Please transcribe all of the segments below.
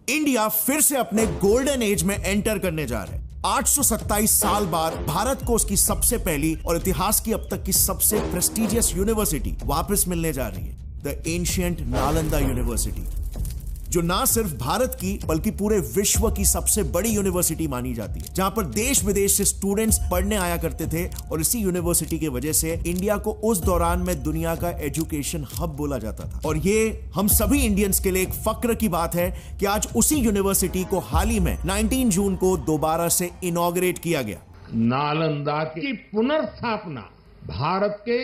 India फिर से अपने गोल्डन एज में एंटर करने जा रहे हैं। 827 साल बाद भारत को उसकी सबसे पहली और इतिहास की अब तक की सबसे प्रेस्टिजियस यूनिवर्सिटी वापस मिलने जा रही है, द एंशिएंट नालंदा यूनिवर्सिटी, जो ना सिर्फ भारत की बल्कि पूरे विश्व की सबसे बड़ी यूनिवर्सिटी मानी जाती है, जहां पर देश विदेश से स्टूडेंट्स पढ़ने आया करते थे। और इसी यूनिवर्सिटी की वजह से इंडिया को उस दौरान में दुनिया का एजुकेशन हब बोला जाता था। और ये हम सभी इंडियंस के लिए एक फक्र की बात है कि आज उसी यूनिवर्सिटी को हाल ही में 19 जून को दोबारा से इनॉग्रेट किया गया। नालंदा की पुनर्स्थापना भारत के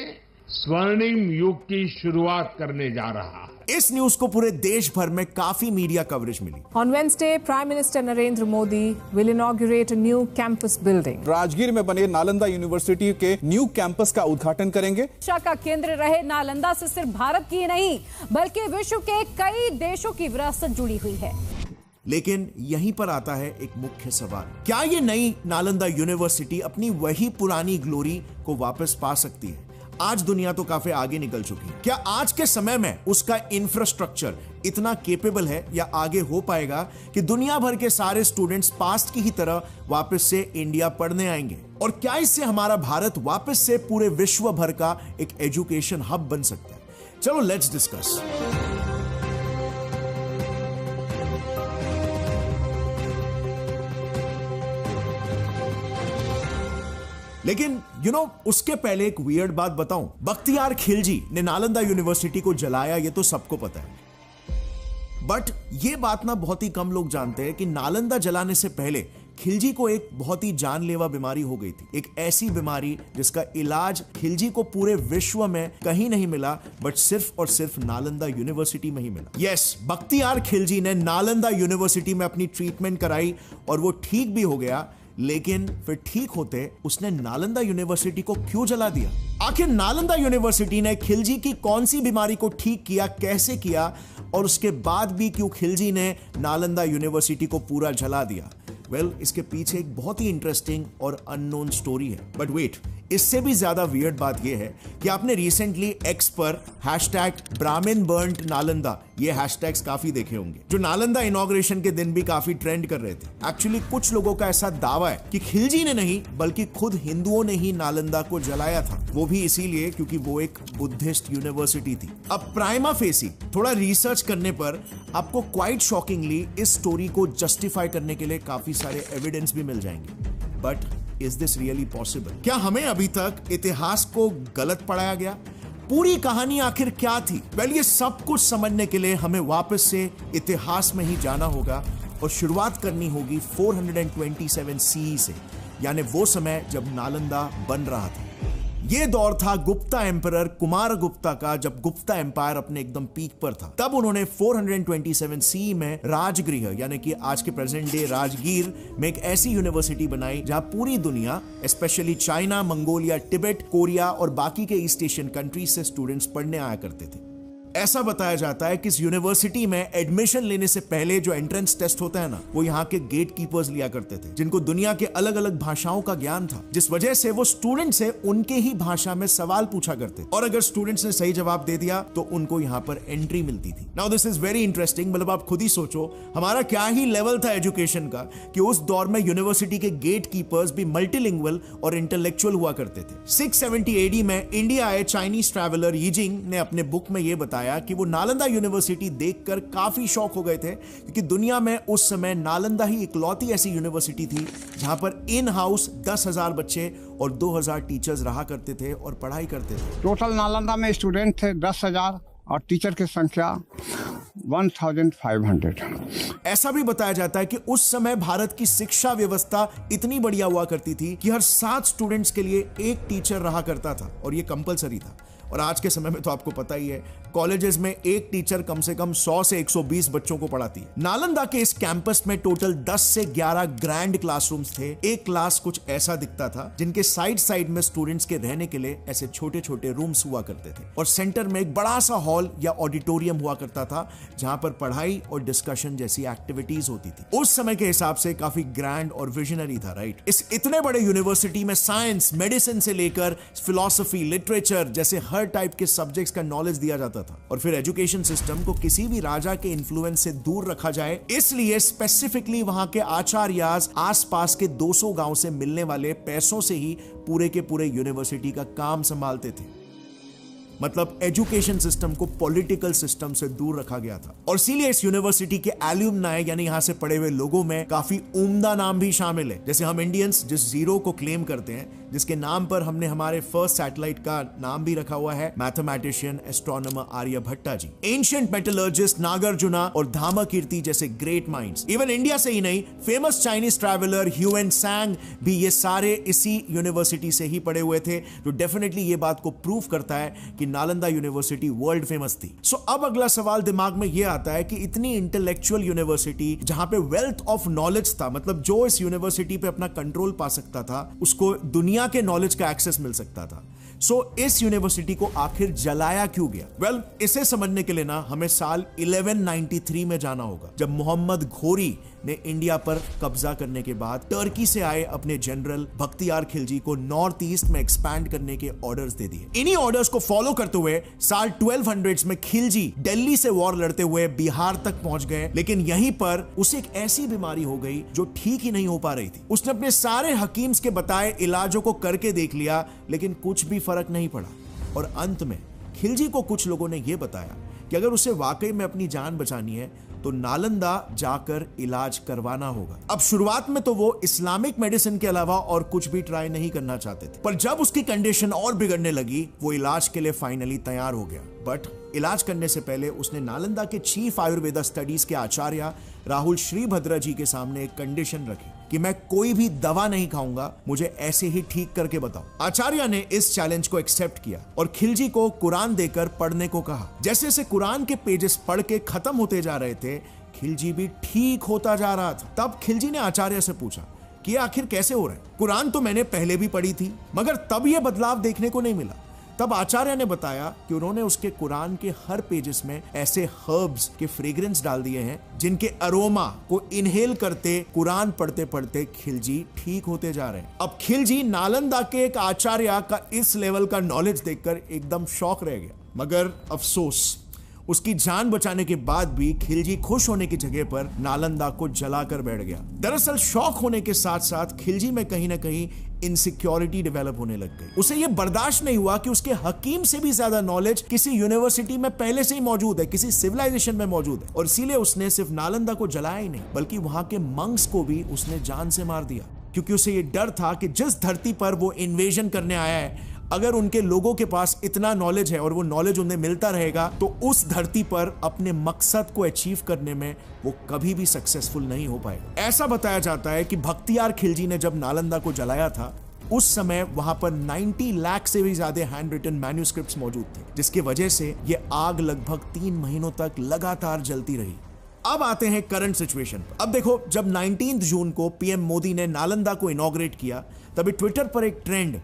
स्वर्णिम युग की शुरुआत करने जा रहा है। इस न्यूज को पूरे देश भर में काफी मीडिया कवरेज मिली। On Wednesday, Prime Minister Narendra Modi will inaugurate a new campus building. Rajgir में बने नालंदा यूनिवर्सिटी के न्यू कैंपस का उद्घाटन करेंगे। शिक्षा का केंद्र रहे नालंदा से सिर्फ भारत की ही नहीं बल्कि विश्व के कई देशों की विरासत जुड़ी हुई है। लेकिन यहीं पर आता है एक मुख्य सवाल, क्या ये नई नालंदा यूनिवर्सिटी अपनी वही पुरानी ग्लोरी को वापस पा सकती है? आज दुनिया तो काफी आगे निकल चुकी है। क्या आज के समय में उसका इंफ्रास्ट्रक्चर इतना केपेबल है या आगे हो पाएगा कि दुनिया भर के सारे स्टूडेंट्स पास्ट की ही तरह वापस से इंडिया पढ़ने आएंगे? और क्या इससे हमारा भारत वापस से पूरे विश्व भर का एक एजुकेशन हब बन सकता है? चलो लेट्स डिस्कस। लेकिन उसके पहले एक वियर्ड बात बताऊं। बख्तियार खिलजी ने नालंदा यूनिवर्सिटी को जलाया, ये तो सबको पता है। बट ये बात ना बहुत ही कम लोग जानते हैं कि नालंदा जलाने से पहले खिलजी को एक बहुत ही जानलेवा बीमारी हो गई थी। एक ऐसी बीमारी जिसका इलाज खिलजी को पूरे विश्व में कहीं नहीं मिला, बट सिर्फ और सिर्फ नालंदा यूनिवर्सिटी में ही मिला। यस, बख्तियार खिलजी ने नालंदा यूनिवर्सिटी में अपनी ट्रीटमेंट कराई और वो ठीक भी हो गया। लेकिन फिर ठीक होते उसने नालंदा यूनिवर्सिटी को क्यों जला दिया? आखिर नालंदा यूनिवर्सिटी ने खिलजी की कौन सी बीमारी को ठीक किया, कैसे किया, और उसके बाद भी क्यों खिलजी ने नालंदा यूनिवर्सिटी को पूरा जला दिया? वेल, इसके पीछे एक बहुत ही इंटरेस्टिंग और अननोन स्टोरी है। बट वेट, इससे भी ज्यादा वियर्ड बात यह है कि आपने रिसेंटली एक्स पर #ब्राह्मण बर्न्ड नालंदा ये हैशटैग्स काफी देखे होंगे, जो नालंदा इनॉग्रेशन के दिन भी काफी ट्रेंड कर रहे थे। एक्चुअली कुछ लोगों का ऐसा दावा है कि खिलजी ने नहीं बल्कि खुद हिंदुओं ने ही नालंदा को जलाया था। वो भी इसीलिए क्योंकि वो एक बुद्धिस्ट यूनिवर्सिटी थी। अब प्राइमा फेसी थोड़ा रिसर्च करने पर आपको क्वाइट शॉकिंगली इस स्टोरी को जस्टिफाई करने के लिए काफी सारे एविडेंस भी मिल जाएंगे। But is this really possible? क्या हमें अभी तक इतिहास को गलत पढ़ाया गया? पूरी कहानी आखिर क्या थी? वेल, ये सब कुछ समझने के लिए हमें वापस से इतिहास में ही जाना होगा और शुरुआत करनी होगी 427 CE से, यानी वो समय जब नालंदा बन रहा था। ये दौर था गुप्ता एम्परर कुमार गुप्ता का, जब गुप्ता एम्पायर अपने एकदम पीक पर था। तब उन्होंने 427 CE में राजगृह यानी कि आज के प्रेजेंट डे राजगीर में एक ऐसी यूनिवर्सिटी बनाई जहां पूरी दुनिया, specially China, Mongolia, Tibet, Korea और बाकी के ईस्ट एशियन कंट्रीज से स्टूडेंट्स पढ़ने आया करते थे। ऐसा बताया जाता है कि इस यूनिवर्सिटी में एडमिशन लेने से पहले जो एंट्रेंस टेस्ट होता है ना, वो यहाँ के गेट कीपर्स लिया करते थे, जिनको दुनिया के अलग अलग भाषाओं का ज्ञान था, जिस वजह से वो स्टूडेंट से उनके ही भाषा में सवाल पूछा करते, और अगर स्टूडेंट्स ने सही जवाब दे दिया तो उनको यहाँ पर एंट्री मिलती थी। Now this is very interesting. मतलब आप खुद ही सोचो हमारा क्या ही लेवल था एजुकेशन का कि उस दौर में यूनिवर्सिटी के गेट कीपर्स भी मल्टीलिंगुअल और इंटेलेक्चुअल हुआ करते थे। 670 AD में इंडिया आए चाइनीज ट्रैवलर यीजिंग ने अपने बुक में ये बताया कि वो नालंदा यूनिवर्सिटी देखकर काफी शॉक हो गए थे, क्योंकि दुनिया में उस समय नालंदा ही इकलौती ऐसी यूनिवर्सिटी थी जहां पर इन हाउस 10,000 बच्चे और 2,000 टीचर्स रहा करते थे और पढ़ाई करते थे। टोटल नालंदा में स्टूडेंट थे 10,000 और टीचर की संख्या 1,500। ऐसा भी बताया जाता है कि उस समय भारत की शिक्षा व्यवस्था इतनी बढ़िया हुआ करती थी कि हर 7 स्टूडेंट्स के लिए एक टीचर रहा करता था और ये कंपलसरी था। और आज के समय में तो आपको पता ही है, कॉलेजेस में एक टीचर कम से कम 100 से 120 बच्चों को पढ़ाती है। नालंदा के इस कैंपस में टोटल 10 से 11 ग्रैंड क्लासरूम्स थे। एक क्लास कुछ ऐसा दिखता था, जिनके साइड साइड में स्टूडेंट्स के रहने के लिए ऐसे छोटे छोटे रूम्स हुआ करते थे, और सेंटर में एक बड़ा सा हॉल या ऑडिटोरियम हुआ करता था जहां पर पढ़ाई और डिस्कशन जैसी एक्टिविटीज होती थी। उस समय के हिसाब से काफी ग्रैंड और विजनरी था, राइट? इस इतने बड़े यूनिवर्सिटी में साइंस, मेडिसिन से लेकर फिलॉसफी, लिटरेचर जैसे हर हर टाइप के सब्जेक्ट्स का नॉलेज दिया जाता था और फिर एजुकेशन सिस्टम को किसी भी राजा के इन्फ्लुएंस से दूर रखा जाए, इसलिए स्पेसिफिकली वहां के आचार्यास आसपास के 200 गांव से मिलने वाले पैसों से ही पूरे के पूरे यूनिवर्सिटी का काम संभालते थे। मतलब एजुकेशन सिस्टम को पॉलिटिकल सिस्टम से दूर रखा गया था और इसीलिए इस यूनिवर्सिटी के एल्यूमनाई यानी यहां से पढ़े हुए लोगों में काफी उम्दा नाम भी शामिल है। जैसे हम इंडियंस जिस जीरो को क्लेम करते हैं, जिसके नाम पर हमने हमारे फर्स्ट सैटेलाइट का नाम भी रखा हुआ है, मैथमेटिशियन एस्ट्रोनॉमर आर्यभट्टा जी। एंशिएंट मेटलर्जिस्ट नागार्जुना और धामाकीर्ति जैसे ग्रेट माइंड्स। इवन इंडिया से ही नहीं, फेमस चाइनीज ट्रैवलर ह्यूएन सांग भी ये सारे इसी यूनिवर्सिटी से ही पढ़े हुए थे, जो डेफिनेटली ये बात को प्रूव करता है कि नालंदा यूनिवर्सिटी वर्ल्ड फेमस थी। सो अब अगला सवाल दिमाग में यह आता है कि इतनी इंटेलेक्चुअल यूनिवर्सिटी जहां पे वेल्थ ऑफ नॉलेज था, मतलब जो इस यूनिवर्सिटी पे अपना कंट्रोल पा सकता था उसको दुनिया के नॉलेज का एक्सेस मिल सकता था। इस यूनिवर्सिटी को आखिर जलाया क्यों गया? वेल, इसे समझने के लिए ना हमें साल 1193 में जाना होगा, जब मोहम्मद घोरी ने इंडिया पर कब्जा करने के बाद टर्की से आए अपने जनरल बख्तियार खिलजी को नॉर्थ ईस्ट में एक्सपैंड करने के ऑर्डर्स दे दिए। इन्हीं ऑर्डर्स को फॉलो करते हुए साल 1200s में खिलजी दिल्ली से वॉर लड़ते हुए बिहार तक पहुंच गए, लेकिन यहीं पर उसे एक ऐसी बीमारी हो गई जो ठीक ही नहीं हो पा रही थी। उसने अपने सारे हकीम्स के बताए इलाजों को करके देख लिया, लेकिन कुछ भी फर्क नहीं पड़ा और अंत में खिलजी को कुछ लोगों ने यह बताया कि अगर उसे वाकई में अपनी जान बचानी है तो नालंदा जाकर इलाज करवाना होगा। अब शुरुआत में तो वो इस्लामिक मेडिसिन के अलावा और कुछ भी ट्राई नहीं करना चाहते थे, पर जब उसकी कंडीशन और बिगड़ने लगी, वो इलाज के लिए फाइनली तैयार हो गया। बट इलाज करने से पहले उसने नालंदा के चीफ आयुर्वेदा स्टडीज के आचार्य राहुल श्रीभद्र जी के सामने एक कंडीशन रखी कि मैं कोई भी दवा नहीं खाऊंगा, मुझे ऐसे ही ठीक करके बताओ। आचार्य ने इस चैलेंज को एक्सेप्ट किया और खिलजी को कुरान देकर पढ़ने को कहा। जैसे जैसे कुरान के पेजेस पढ़ के खत्म होते जा रहे थे, खिलजी भी ठीक होता जा रहा था। तब खिलजी ने आचार्य से पूछा कि आखिर कैसे हो रहा है? कुरान तो मैंने पहले भी पढ़ी थी, मगर तब यह बदलाव देखने को नहीं मिला। तब आचार्य ने बताया कि उन्होंने उसके कुरान के हर पेजेस में ऐसे हर्ब्स के फ्रेग्रेंस डाल दिए हैं जिनके अरोमा को इनहेल करते कुरान पढ़ते पढ़ते खिलजी ठीक होते जा रहे हैं। अब खिलजी नालंदा के एक आचार्य का इस लेवल का नॉलेज देखकर एकदम शॉक रह गया, मगर अफसोस उसकी जान बचाने के बाद भी खिलजी खुश होने की जगह पर नालंदा को जलाकर बैठ गया। दरअसल शौक होने के साथ साथ खिलजी में कहीं ना कहीं इनसिक्योरिटी डेवलप होने लग गई। उसे यह बर्दाश्त नहीं हुआ कि उसके हकीम से भी ज्यादा नॉलेज किसी यूनिवर्सिटी में पहले से ही मौजूद है, किसी सिविलाइजेशन में मौजूद है, और इसीलिए उसने सिर्फ नालंदा को जलाया ही नहीं बल्कि वहां के मंक्स को भी उसने जान से मार दिया, क्योंकि उसे यह डर था कि जिस धरती पर वो इन्वेजन करने आया है, अगर उनके लोगों के पास इतना नॉलेज है और वो नॉलेज उन्हें मिलता रहेगा तो उस धरती पर अपने मकसद को अचीव करने में वो कभी भी सक्सेसफुल नहीं हो पाएगा। ऐसा बताया जाता है कि बख्तियार खिलजी ने जब नालंदा को जलाया था, उस समय वहां पर 90 लाख से भी ज्यादा हैंड रिटन मैन्यूस्क्रिप्ट्स मौजूद थे, जिसकी वजह से यह आग लगभग 3 महीनों तक लगातार जलती रही। अब आते हैं करंट सिचुएशन। अब देखो, जब 19 जून को पीएम मोदी ने नालंदा को इनॉग्रेट किया, तभी ट्विटर पर एक ट्रेंड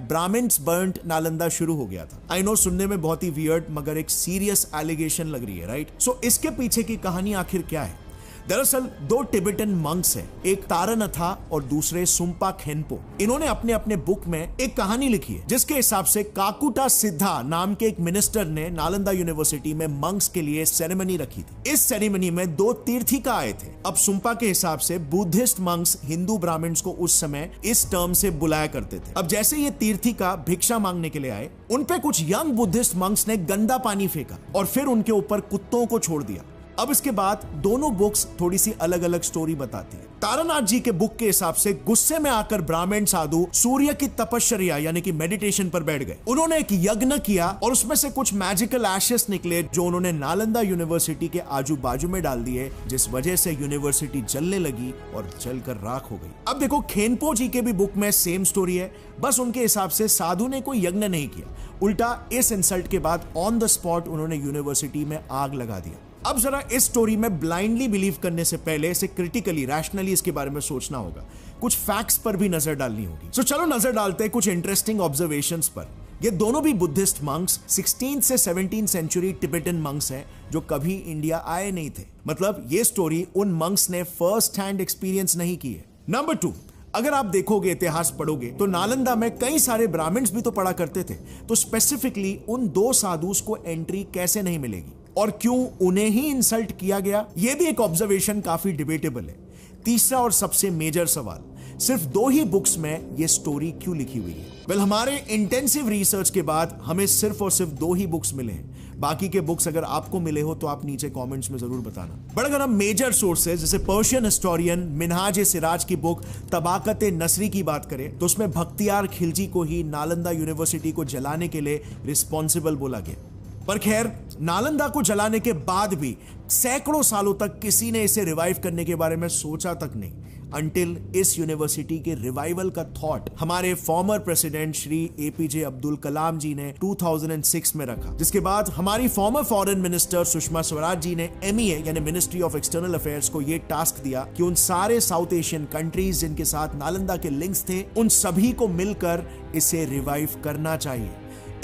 #ब्राह्मण्स बर्न्ड नालंदा शुरू हो गया था। आई नो, सुनने में बहुत ही वियर्ड मगर एक सीरियस एलिगेशन लग रही है, राइट? सो इसके पीछे की कहानी आखिर क्या है? दरअसल 2 टिबेटन मंक्स हैं, एक तारानाथा और दूसरे सुम्पा खेनपो। इन्होंने अपने अपने बुक में एक कहानी लिखी है जिसके हिसाब से काकुटा सिद्धा नाम के एक मिनिस्टर ने नालंदा यूनिवर्सिटी में मंक्स के लिए सेरेमनी रखी थी। इस सेरेमनी में 2 तीर्थिका आए थे। अब सुम्पा के हिसाब से बुद्धिस्ट मंक्स हिंदू ब्राह्मण्स को उस समय इस टर्म से बुलाया करते थे। अब जैसे ये तीर्थिका भिक्षा मांगने के लिए आए, उन पे कुछ यंग बुद्धिस्ट मंक्स ने गंदा पानी फेंका और फिर उनके ऊपर कुत्तों को छोड़ दिया। अब इसके बाद दोनों बुक्स थोड़ी सी अलग अलग स्टोरी बताती है। तारानाथ जी के बुक के हिसाब से गुस्से में आकर ब्राह्मण साधु सूर्य की तपश्चर्या यानी कि मेडिटेशन पर बैठ गए। उन्होंने एक यज्ञ किया और उसमें से कुछ मैजिकल एशेस निकले जो उन्होंने नालंदा यूनिवर्सिटी के आजू बाजू में डाल दिए, जिस वजह से यूनिवर्सिटी जलने लगी और जलकर राख हो गई। अब देखो, खेनपो जी के भी बुक में सेम स्टोरी है, बस उनके हिसाब से साधु ने कोई यज्ञ नहीं किया, उल्टा इस इंसल्ट के बाद ऑन द स्पॉट उन्होंने यूनिवर्सिटी में आग लगा दिया। अब जरा इस स्टोरी में ब्लाइंडली बिलीव करने से पहले इसे क्रिटिकली, रैशनली इसके बारे में सोचना होगा, कुछ फैक्ट्स पर भी नजर डालनी होगी। सो चलो नजर डालते हैं कुछ इंटरेस्टिंग ऑब्जर्वेशंस पर। ये दोनों भी बुद्धिस्ट मंक्स 16th से 17th सेंचुरी टिबेटन मंक्स हैं जो कभी इंडिया आए नहीं थे। मतलब ये स्टोरी उन मंक्स ने फर्स्ट हैंड एक्सपीरियंस नहीं की है। नंबर 2, अगर आप देखोगे, इतिहास पढ़ोगे, तो नालंदा में कई सारे ब्राह्मण्स भी तो पढ़ा करते थे। तो स्पेसिफिकली उन 2 साधुस को एंट्री कैसे नहीं मिलेगी और क्यों उन्हें ही इंसल्ट किया गया, यह भी एक ऑब्जर्वेशन काफी डिबेटेबल है। तीसरा और सबसे मेजर सवाल, सिर्फ 2 ही बुक्स में यह स्टोरी क्यों लिखी हुई है? वेल, हमारे इंटेंसिव रिसर्च के बाद हमें सिर्फ और सिर्फ 2 ही बुक्स मिले हैं। बाकी के बुक्स अगर आपको मिले हो तो आप नीचे कमेंट्स में जरूर बताना। बट अगर हम मेजर सोर्सेज जैसे पर्शियन हिस्टोरियन मिन्हाज-ए-सिराज की बुक तबाकत-ए-नसरी की बात करें तो उसमें बख्तियार खिलजी को ही नालंदा यूनिवर्सिटी को जलाने के लिए रिस्पॉन्सिबल बोला गया। पर खैर, नालंदा को जलाने के बाद भी सैकड़ों सालों तक किसी ने इसे रिवाइव करने के बारे में सोचा तक नहीं, अंटिल इस यूनिवर्सिटी के रिवाइवल का थॉट हमारे former president Shri APJ Abdul Kalam ji ने 2006 में रखा, जिसके बाद हमारी former foreign minister Sushma Swaraj ji ने MEA यानी मिनिस्ट्री ऑफ एक्सटर्नल अफेयर्स को यह टास्क दिया कि उन सारे साउथ एशियन कंट्रीज जिनके साथ नालंदा के लिंक्स थे, उन सभी को मिलकर इसे रिवाइव करना चाहिए।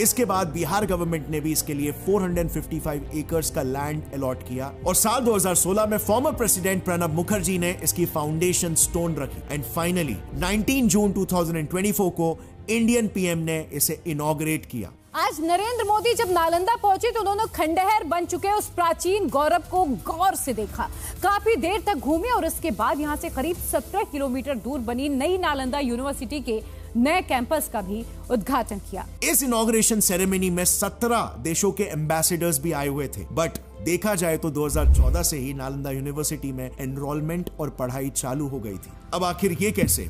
इसके बाद बिहार गवर्नमेंट ने भी इसके लिए 455 एकर्स का लैंड अलॉट किया और साल 2016 में फॉर्मर प्रेसिडेंट प्रणब मुखर्जी ने इसकी फाउंडेशन स्टोन रखी एंड फाइनली 19 जून 2024 को इंडियन पीएम ने इसे इनॉग्रेट किया। आज नरेंद्र मोदी जब नालंदा पहुंचे तो उन्होंने खंडहर बन चुके उस प्राचीन गौरव को गौर से देखा, काफी देर तक घूमे और इसके बाद यहां से करीब 17 किलोमीटर दूर बनी नई नालंदा यूनिवर्सिटी के नए कैंपस का भी उद्घाटन किया। इस इनॉग्रेशन सेरेमनी में 17 देशों के एम्बेसडर्स भी आए हुए थे। बट देखा जाए तो 2014 से ही नालंदा यूनिवर्सिटी में एनरोलमेंट और पढ़ाई चालू हो गई थी। अब आखिर ये कैसे?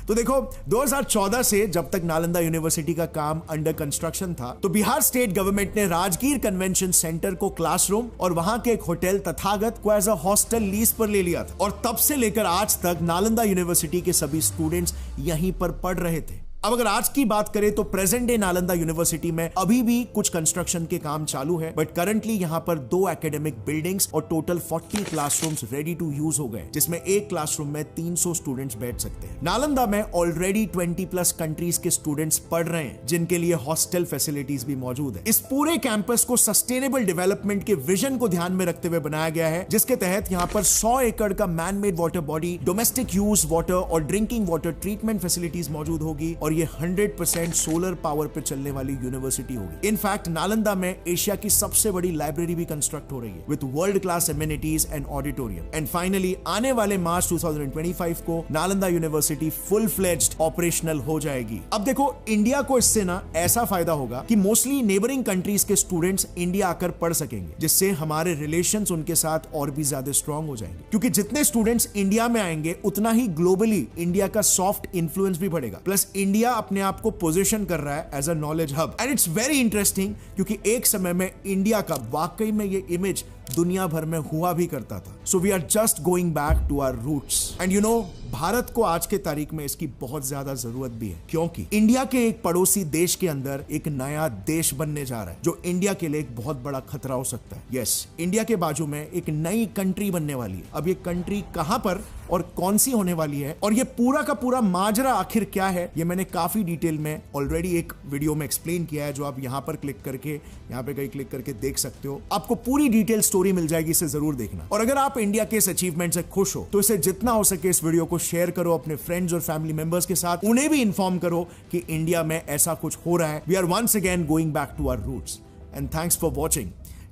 तो देखो, 2014 से जब तक नालंदा यूनिवर्सिटी का काम अंडर कंस्ट्रक्शन था तो बिहार स्टेट गवर्नमेंट ने राजगीर कन्वेंशन सेंटर को क्लासरूम और वहां के एक होटल तथागत को एज अ हॉस्टल लीज पर ले लिया था और तब से लेकर आज तक नालंदा यूनिवर्सिटी के सभी स्टूडेंट्स यहीं पर पढ़ रहे थे। अब अगर आज की बात करें तो प्रेजेंट डे नालंदा यूनिवर्सिटी में अभी भी कुछ कंस्ट्रक्शन के काम चालू है, बट करंटली यहां पर 2 एकेडमिक बिल्डिंग्स और total 40 classrooms ready to use हो गए, जिसमें एक क्लासरूम में 300 स्टूडेंट्स बैठ सकते हैं। नालंदा में ऑलरेडी 20+ कंट्रीज के स्टूडेंट्स पढ़ रहे हैं, जिनके लिए हॉस्टल फैसिलिटीज भी मौजूद है। इस पूरे कैंपस को सस्टेनेबल डेवलपमेंट के विजन को ध्यान में रखते हुए बनाया गया है, जिसके तहत यहां पर 100 एकड़ का man made water body, domestic use water और ड्रिंकिंग वाटर ट्रीटमेंट फैसिलिटीज मौजूद होगी और ये 100% सोलर पावर पर चलने वाली यूनिवर्सिटी होगी। इनफैक्ट नालंदा में एशिया की सबसे बड़ी लाइब्रेरी भी कंस्ट्रक्ट हो रही है with world class amenities and auditorium. And finally आने वाले मार्च 2025 को Nalanda university full fledged operational हो जाएगी। अब देखो, इंडिया को इससे ना ऐसा फायदा होगा कि मोस्टली नेबरिंग कंट्रीज के स्टूडेंट्स इंडिया आकर पढ़ सकेंगे, जिससे हमारे रिलेशंस उनके साथ और भी ज्यादा स्ट्रांग हो जाएंगे, क्योंकि जितने स्टूडेंट्स इंडिया में आएंगे उतना ही ग्लोबली इंडिया का सॉफ्ट इंफ्लुएंस भी बढ़ेगा। प्लस इंडिया अपने आप को पोजीशन कर रहा है as a knowledge hub and it's very interesting, क्योंकि एक समय में इंडिया का वाकई में ये इमेज दुनिया भर में हुआ भी करता था। So we are just going back to our roots and you know, Bharat को आज के तारीख में इसकी बहुत ज्यादा जरूरत भी है, क्योंकि इंडिया के एक पड़ोसी देश के अंदर एक नया देश बनने जा रहा है जो इंडिया के लिए एक बहुत बड़ा खतरा हो सकता है। यस, इंडिया के बाजू में एक नई कंट्री बनने वाली है। अब ये कंट्री कहां पर और कौन सी होने वाली है और ये पूरा का पूरा माजरा आखिर क्या है, ये मैंने काफी डिटेल में ऑलरेडी एक वीडियो में एक्सप्लेन किया है, जो आप यहां पर क्लिक करके, यहां पे कहीं क्लिक करके देख सकते हो। आपको पूरी डिटेल स्टोरी मिल जाएगी, इसे जरूर देखना। और अगर आप इंडिया के इस अचीवमेंट से खुश हो तो इसे जितना हो सके इस वीडियो को शेयर करो अपने फ्रेंड्स और फैमिली मेंबर्स के साथ, उन्हें भी इन्फॉर्म करो कि इंडिया में ऐसा कुछ हो रहा है। We are once again going back to our roots and thanks for watching.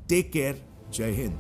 Take care. जय हिंद।